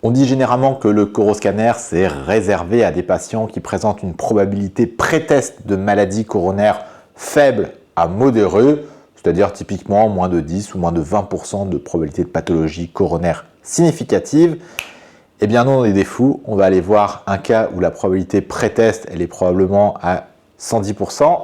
On dit généralement que le coroscanner, c'est réservé à des patients qui présentent une probabilité pré-test de maladie coronaire faible à modérée, c'est-à-dire typiquement moins de 10 ou moins de 20% de probabilité de pathologie coronaire significative. Eh bien non, on est des fous, on va aller voir un cas où la probabilité pré-test, elle est probablement à 110%.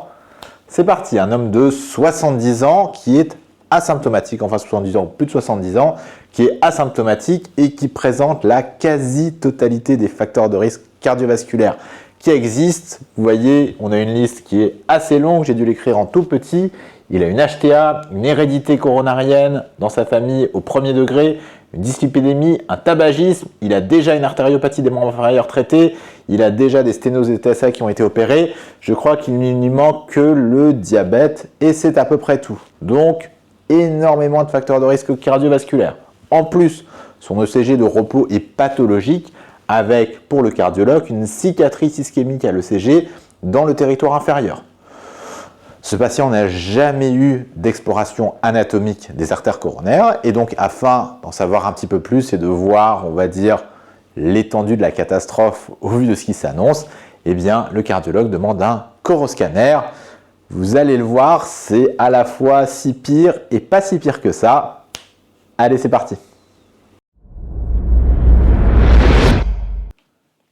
C'est parti, un homme de 70 ans qui est asymptomatique, enfin 70 ans, plus de 70 ans, qui est asymptomatique et qui présente la quasi-totalité des facteurs de risque cardiovasculaire qui existent. Vous voyez, on a une liste qui est assez longue, j'ai dû l'écrire en tout petit. Il a une HTA, une hérédité coronarienne dans sa famille au premier degré, une dyslipidémie, un tabagisme, il a déjà une artériopathie des membres inférieurs traitée, il a déjà des sténoses et TSA qui ont été opérés. Je crois qu'il ne lui manque que le diabète et c'est à peu près tout. Donc, énormément de facteurs de risque cardiovasculaire. En plus, son ECG de repos est pathologique avec, pour le cardiologue, une cicatrice ischémique à l'ECG dans le territoire inférieur. Ce patient n'a jamais eu d'exploration anatomique des artères coronaires et donc afin d'en savoir un petit peu plus et de voir, on va dire, l'étendue de la catastrophe au vu de ce qui s'annonce, eh bien, le cardiologue demande un coroscanner. Vous allez le voir, c'est à la fois si pire et pas si pire que ça. Allez, c'est parti.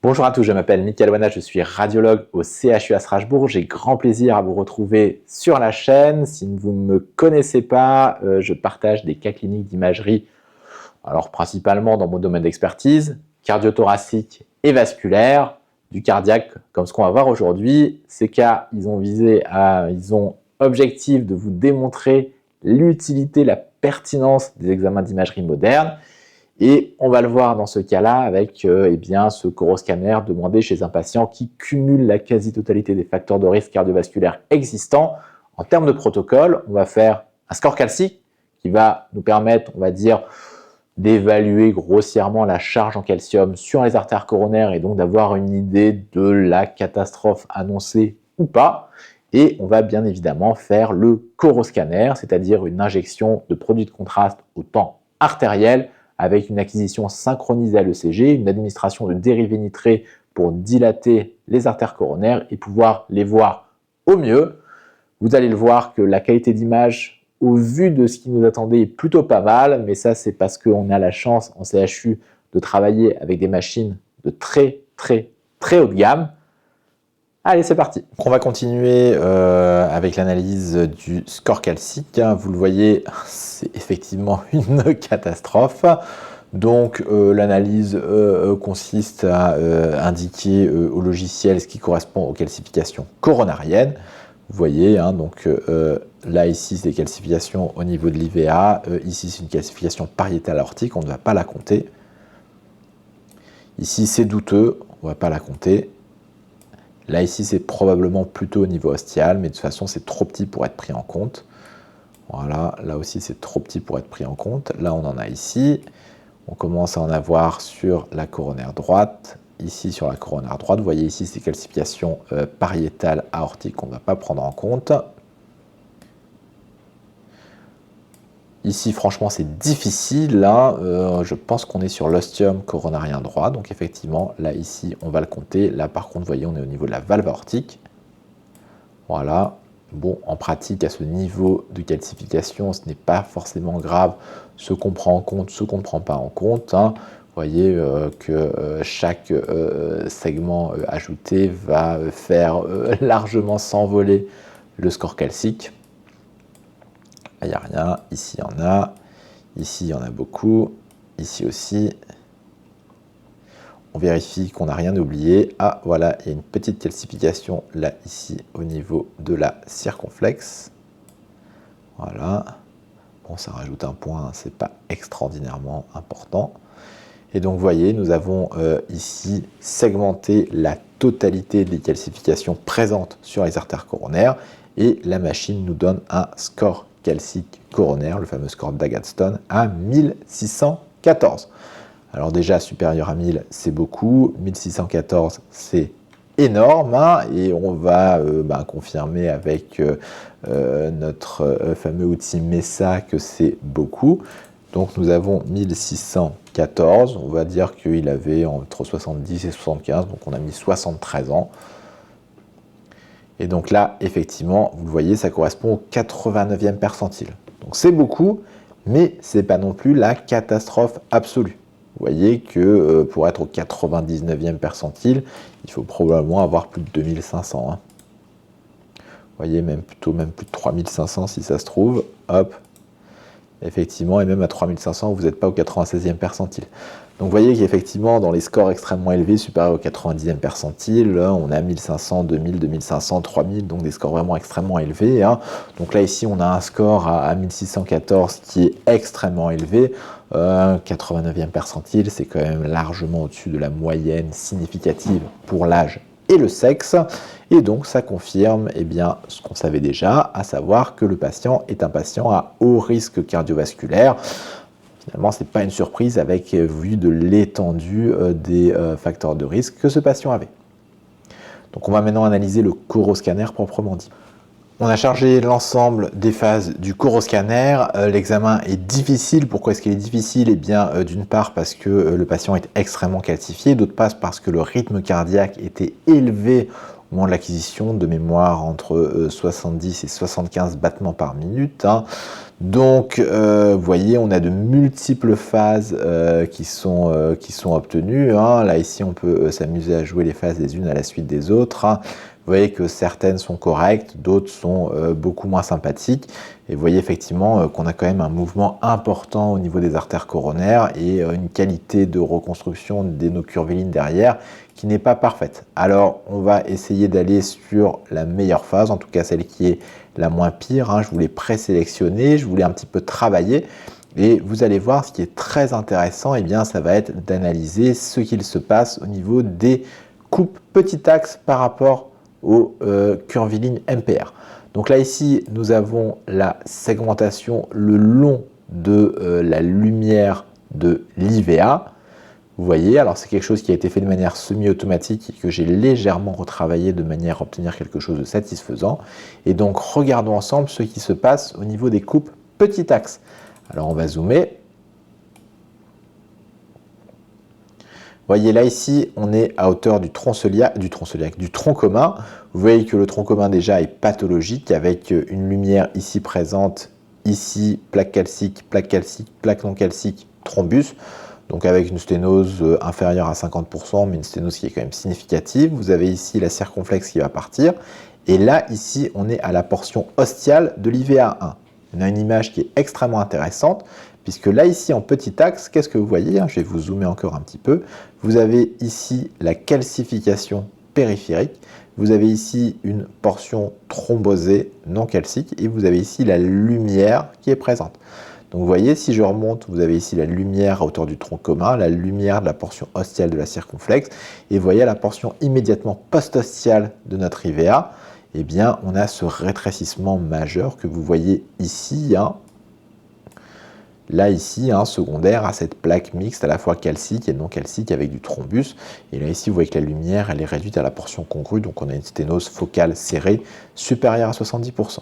Bonjour à tous, je m'appelle Mickaël Wana, je suis radiologue au CHU à Strasbourg. J'ai grand plaisir à vous retrouver sur la chaîne. Si vous ne me connaissez pas, je partage des cas cliniques d'imagerie, alors principalement dans mon domaine d'expertise, cardiothoracique et vasculaire, du cardiaque, comme ce qu'on va voir aujourd'hui. Ces cas, ils ont objectif de vous démontrer l'utilité, la pertinence des examens d'imagerie moderne. Et on va le voir dans ce cas-là avec ce coroscanner demandé chez un patient qui cumule la quasi-totalité des facteurs de risque cardiovasculaire existants. En termes de protocole, on va faire un score calcique qui va nous permettre, on va dire, d'évaluer grossièrement la charge en calcium sur les artères coronaires et donc d'avoir une idée de la catastrophe annoncée ou pas. Et on va bien évidemment faire le coroscanner, c'est-à-dire une injection de produit de contraste au temps artériel avec une acquisition synchronisée à l'ECG, une administration de dérivés nitrés pour dilater les artères coronaires et pouvoir les voir au mieux. Vous allez le voir que la qualité d'image, au vu de ce qui nous attendait, est plutôt pas mal, mais ça c'est parce qu'on a la chance en CHU de travailler avec des machines de très haut de gamme. Allez, c'est parti. On va continuer avec l'analyse du score calcique. Vous le voyez, c'est effectivement une catastrophe. Donc, l'analyse consiste à indiquer au logiciel ce qui correspond aux calcifications coronariennes. Vous voyez, là, ici, c'est des calcifications au niveau de l'IVA. Ici, c'est une calcification pariétale aortique, on ne va pas la compter. Ici, c'est douteux, on ne va pas la compter. Là, ici, c'est probablement plutôt au niveau ostial, mais de toute façon, c'est trop petit pour être pris en compte. Voilà, là aussi, c'est trop petit pour être pris en compte. Là, on en a ici. On commence à en avoir sur la coronaire droite. Ici, sur la coronaire droite, vous voyez ici, ces calcifications pariétales aortiques qu'on ne va pas prendre en compte. Ici, franchement, c'est difficile. Là, je pense qu'on est sur l'ostium coronarien droit. Donc, effectivement, là, ici, on va le compter. Là, par contre, vous voyez, on est au niveau de la valve aortique. Voilà. Bon, en pratique, à ce niveau de calcification, ce n'est pas forcément grave ce qu'on prend en compte, ce qu'on ne prend pas en compte. Vous voyez que chaque segment ajouté va faire largement s'envoler le score calcique. Il n'y a rien, ici il y en a, ici il y en a beaucoup, ici aussi. On vérifie qu'on n'a rien oublié. Ah voilà, il y a une petite calcification là, ici, au niveau de la circonflexe. Voilà. Bon, ça rajoute un point, c'est pas extraordinairement important. Et donc, vous voyez, nous avons ici segmenté la totalité des calcifications présentes sur les artères coronaires et la machine nous donne un score calcique coronaire, le fameux score d'Agatston, à 1614. Alors déjà, supérieur à 1000, c'est beaucoup. 1614, c'est énorme. Et on va confirmer avec notre fameux outil MESA que c'est beaucoup. Donc nous avons 1614, on va dire qu'il avait entre 70 et 75, donc on a mis 73 ans. Et donc là, effectivement, vous le voyez, ça correspond au 89e percentile. Donc c'est beaucoup, mais ce n'est pas non plus la catastrophe absolue. Vous voyez que pour être au 99e percentile, il faut probablement avoir plus de 2500. Hein. Vous voyez, même plus de 3500 si ça se trouve. Hop, effectivement, et même à 3500, vous n'êtes pas au 96e percentile. Donc vous voyez qu'effectivement, dans les scores extrêmement élevés, supérieurs au 90e percentile, là, on a 1500, 2000, 2500, 3000, donc des scores vraiment extrêmement élevés. Hein. Donc là, ici, on a un score à 1614 qui est extrêmement élevé. 89e percentile, c'est quand même largement au-dessus de la moyenne significative pour l'âge et le sexe. Et donc, ça confirme eh bien, ce qu'on savait déjà, à savoir que le patient est un patient à haut risque cardiovasculaire. Finalement, ce n'est pas une surprise avec vu de l'étendue des facteurs de risque que ce patient avait. Donc, on va maintenant analyser le coroscanner proprement dit. On a chargé l'ensemble des phases du coroscanner. L'examen est difficile. Pourquoi est-ce qu'il est difficile? Eh bien, d'une part parce que le patient est extrêmement calcifié, d'autre part parce que le rythme cardiaque était élevé au moment de l'acquisition, de mémoire entre 70 et 75 battements par minute. Hein. Donc, vous voyez, on a de multiples phases qui sont obtenues. Hein. Là, ici, on peut s'amuser à jouer les phases les unes à la suite des autres. Hein. Vous voyez que certaines sont correctes, d'autres sont beaucoup moins sympathiques. Et vous voyez effectivement qu'on a quand même un mouvement important au niveau des artères coronaires et une qualité de reconstruction des nœuds curvilines derrière qui n'est pas parfaite. Alors, on va essayer d'aller sur la meilleure phase, en tout cas celle qui est la moins pire. Hein. Je voulais présélectionner, je voulais un petit peu travailler. Et vous allez voir, ce qui est très intéressant, eh bien, ça va être d'analyser ce qu'il se passe au niveau des coupes petit axe par rapport aux curvilignes MPR. Donc là ici nous avons la segmentation le long de la lumière de l'IVA. Vous voyez, alors c'est quelque chose qui a été fait de manière semi-automatique et que j'ai légèrement retravaillé de manière à obtenir quelque chose de satisfaisant. Et donc regardons ensemble ce qui se passe au niveau des coupes petit axe. Alors on va zoomer. Vous voyez là ici, on est à hauteur du tronc commun. Vous voyez que le tronc commun déjà est pathologique avec une lumière ici présente, ici plaque calcique, plaque non calcique, thrombus. Donc avec une sténose inférieure à 50%, mais une sténose qui est quand même significative. Vous avez ici la circonflexe qui va partir. Et là, ici, on est à la portion ostiale de l'IVA1. On a une image qui est extrêmement intéressante. Puisque là, ici, en petit axe, qu'est-ce que vous voyez? Je vais vous zoomer encore un petit peu. Vous avez ici la calcification périphérique. Vous avez ici une portion thrombosée non calcique. Et vous avez ici la lumière qui est présente. Donc vous voyez, si je remonte, vous avez ici la lumière à hauteur du tronc commun, la lumière de la portion ostiale de la circonflexe. Et vous voyez la portion immédiatement post-ostiale de notre IVA. Eh bien, on a ce rétrécissement majeur que vous voyez ici, hein. Là, ici, secondaire à cette plaque mixte à la fois calcique et non calcique avec du thrombus. Et là, ici, vous voyez que la lumière, elle est réduite à la portion congrue, donc on a une sténose focale serrée supérieure à 70%.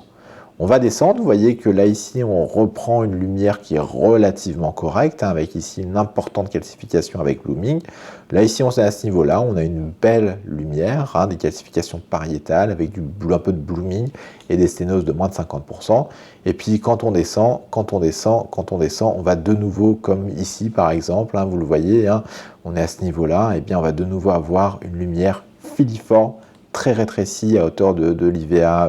On va descendre, vous voyez que là, ici, on reprend une lumière qui est relativement correcte, avec ici une importante calcification avec blooming. Là, ici, on est à ce niveau-là, on a une belle lumière, des calcifications pariétales avec un peu de blooming et des sténoses de moins de 50%. Et puis, quand on descend, on va de nouveau, comme ici, par exemple, vous le voyez, on est à ce niveau-là, et bien, on va de nouveau avoir une lumière filiforme, très rétrécie à hauteur de l'IVA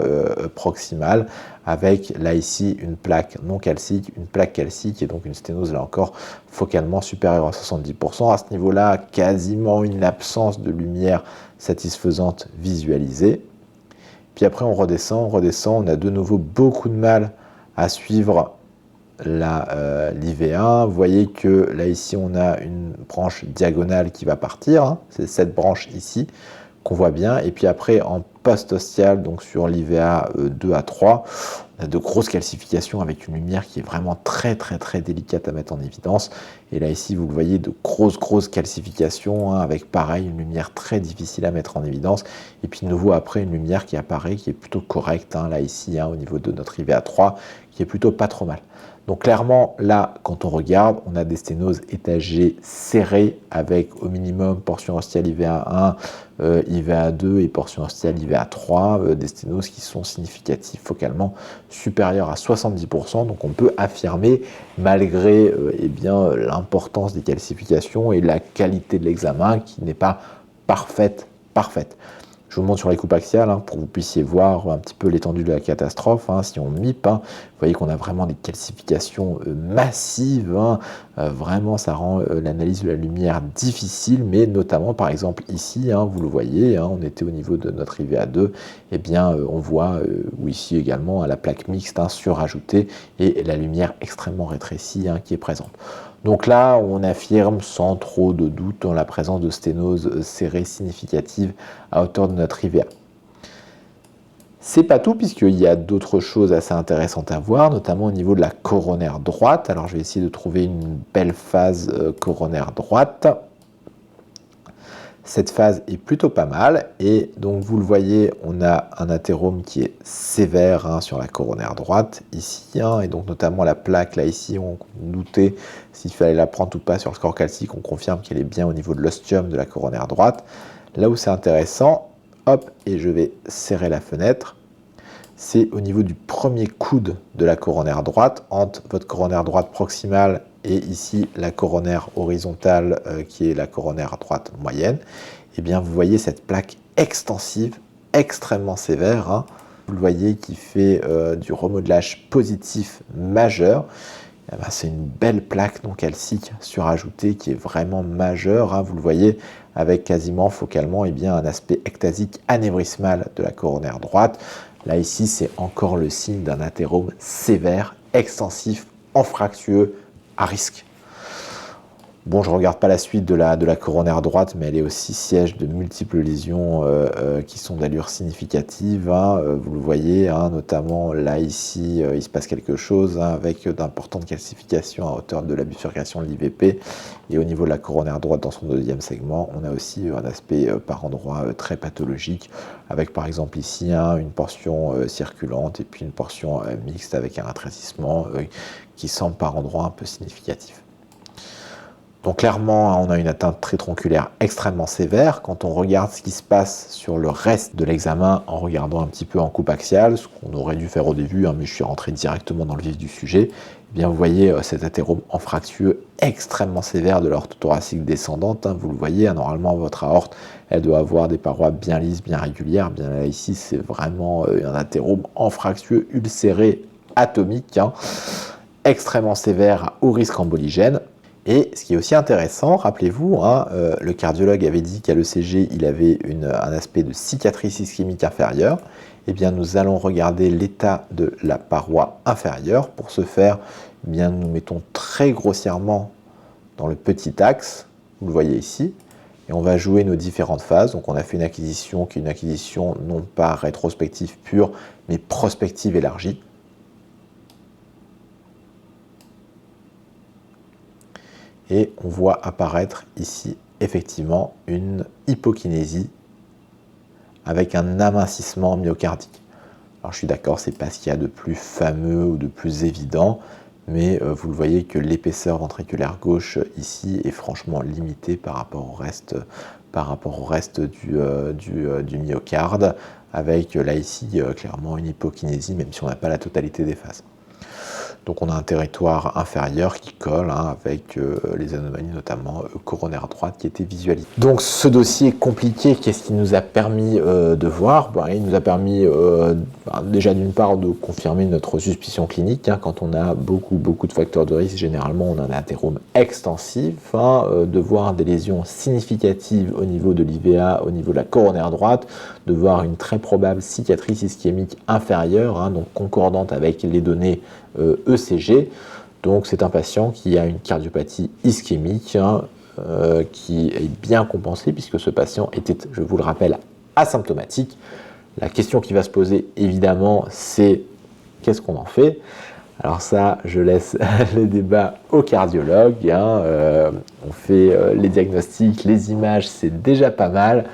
proximale, avec là ici une plaque non calcique, une plaque calcique et donc une sténose là encore focalement supérieure à 70%. À ce niveau-là, quasiment une absence de lumière satisfaisante visualisée. Puis après on redescend, on a de nouveau beaucoup de mal à suivre l'IV1. Vous voyez que là ici on a une branche diagonale qui va partir, c'est cette branche ici qu'on voit bien, et puis après en post-ostial, donc sur l'IVA 2 à 3, on a de grosses calcifications avec une lumière qui est vraiment très délicate à mettre en évidence. Et là ici vous le voyez, de grosses calcifications, avec pareil une lumière très difficile à mettre en évidence, et puis de nouveau après une lumière qui apparaît, qui est plutôt correcte, là ici au niveau de notre IVA 3, qui est plutôt pas trop mal. Donc clairement, là, quand on regarde, on a des sténoses étagées serrées avec au minimum portion ostiale IVA1, IVA2 et portion ostiale IVA3, des sténoses qui sont significatives focalement supérieures à 70%. Donc on peut affirmer, malgré l'importance des calcifications et la qualité de l'examen qui n'est pas parfaite. Je vous montre sur les coupes axiales pour que vous puissiez voir un petit peu l'étendue de la catastrophe. Si on MIP, vous voyez qu'on a vraiment des calcifications massives. Vraiment, ça rend l'analyse de la lumière difficile, mais notamment, par exemple, ici, vous le voyez, on était au niveau de notre IVA2, on voit, ou ici également, la plaque mixte surajoutée et la lumière extrêmement rétrécie qui est présente. Donc là, on affirme sans trop de doute la présence de sténose serrée significative à hauteur de notre IVA. C'est pas tout, puisqu'il y a d'autres choses assez intéressantes à voir, notamment au niveau de la coronaire droite. Alors je vais essayer de trouver une belle phase coronaire droite. Cette phase est plutôt pas mal, et donc vous le voyez, on a un athérome qui est sévère sur la coronaire droite, ici, et donc notamment la plaque, là, ici, on doutait s'il fallait la prendre ou pas sur le score calcique, on confirme qu'elle est bien au niveau de l'ostium de la coronaire droite. Là où c'est intéressant, hop, et je vais serrer la fenêtre, c'est au niveau du premier coude de la coronaire droite, entre votre coronaire droite proximale et ici la coronaire horizontale qui est la coronaire droite moyenne. Vous voyez cette plaque extensive, extrêmement sévère, vous le voyez, qui fait du remodelage positif majeur. C'est une belle plaque non calcique surajoutée qui est vraiment majeure, vous le voyez, avec quasiment focalement un aspect ectasique anévrismal de la coronaire droite. Là, ici, c'est encore le signe d'un athérome sévère, extensif, anfractueux, à risque. Bon, je ne regarde pas la suite de la coronaire droite, mais elle est aussi siège de multiples lésions qui sont d'allure significative. Vous le voyez, notamment là, ici, il se passe quelque chose avec d'importantes calcifications à hauteur de la bifurcation de l'IVP. Et au niveau de la coronaire droite, dans son deuxième segment, on a aussi un aspect par endroit très pathologique, avec par exemple ici une portion circulante et puis une portion mixte avec un rétrécissement qui semble par endroit un peu significatif. Donc clairement, on a une atteinte trétronculaire extrêmement sévère. Quand on regarde ce qui se passe sur le reste de l'examen en regardant un petit peu en coupe axiale, ce qu'on aurait dû faire au début, mais je suis rentré directement dans le vif du sujet, vous voyez cet athérome anfractueux extrêmement sévère de l'aorte thoracique descendante. Vous le voyez, normalement votre aorte, elle doit avoir des parois bien lisses, bien régulières. Là, ici, c'est vraiment un athérome anfractueux ulcéré atomique, extrêmement sévère à haut risque emboligène. Et ce qui est aussi intéressant, rappelez-vous, le cardiologue avait dit qu'à l'ECG, il avait un aspect de cicatrice ischémique inférieure. Nous allons regarder l'état de la paroi inférieure. Pour ce faire, nous mettons très grossièrement dans le petit axe, vous le voyez ici, et on va jouer nos différentes phases. Donc on a fait une acquisition qui est une acquisition non pas rétrospective pure, mais prospective élargie. Et on voit apparaître ici effectivement une hypokinésie avec un amincissement myocardique. Alors je suis d'accord, c'est pas ce qu'il y a de plus fameux ou de plus évident, mais vous le voyez que l'épaisseur ventriculaire gauche ici est franchement limitée par rapport au reste du myocarde, avec là ici clairement une hypokinésie, même si on n'a pas la totalité des phases. Donc on a un territoire inférieur qui colle avec les anomalies notamment coronaire droite qui étaient visualisées. Donc ce dossier compliqué, qu'est-ce qui nous a permis de voir? Il nous a permis déjà d'une part de confirmer notre suspicion clinique. Quand on a beaucoup de facteurs de risque, généralement on a un athérome extensif, de voir des lésions significatives au niveau de l'IVA, au niveau de la coronaire droite, de voir une très probable cicatrice ischémique inférieure, donc concordante avec les données ECG. Donc c'est un patient qui a une cardiopathie ischémique qui est bien compensée puisque ce patient était, je vous le rappelle, asymptomatique. La question qui va se poser évidemment, c'est qu'est-ce qu'on en fait? Alors ça, je laisse les débats aux cardiologues. On fait les diagnostics, les images, c'est déjà pas mal.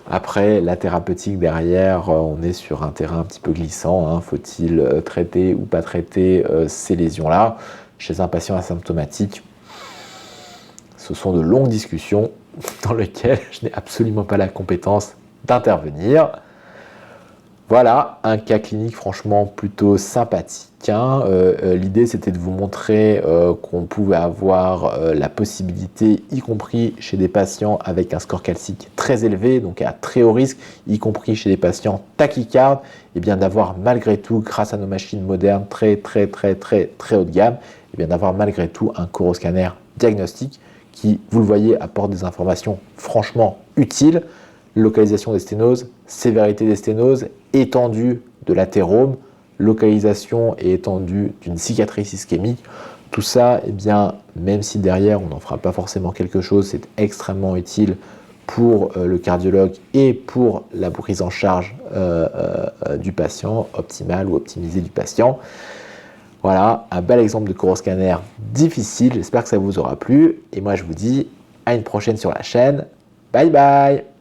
Après, la thérapeutique derrière, on est sur un terrain un petit peu glissant. Faut-il traiter ou pas traiter ces lésions-là? chez un patient asymptomatique. Ce sont de longues discussions dans lesquelles je n'ai absolument pas la compétence d'intervenir. Voilà, un cas clinique franchement plutôt sympathique. L'idée, c'était de vous montrer qu'on pouvait avoir la possibilité, y compris chez des patients avec un score calcique très élevé, donc à très haut risque, y compris chez des patients tachycardes, et bien d'avoir malgré tout, grâce à nos machines modernes très haut de gamme, et bien d'avoir malgré tout un coroscanner diagnostique qui, vous le voyez, apporte des informations franchement utiles. Localisation des sténoses, sévérité des sténoses, étendue de l'athérome, localisation et étendue d'une cicatrice ischémique. Tout ça, eh bien, même si derrière on n'en fera pas forcément quelque chose, c'est extrêmement utile pour le cardiologue et pour la prise en charge du patient, optimale ou optimisée du patient. Voilà, un bel exemple de coroscanner difficile. J'espère que ça vous aura plu. Et moi, je vous dis à une prochaine sur la chaîne. Bye bye!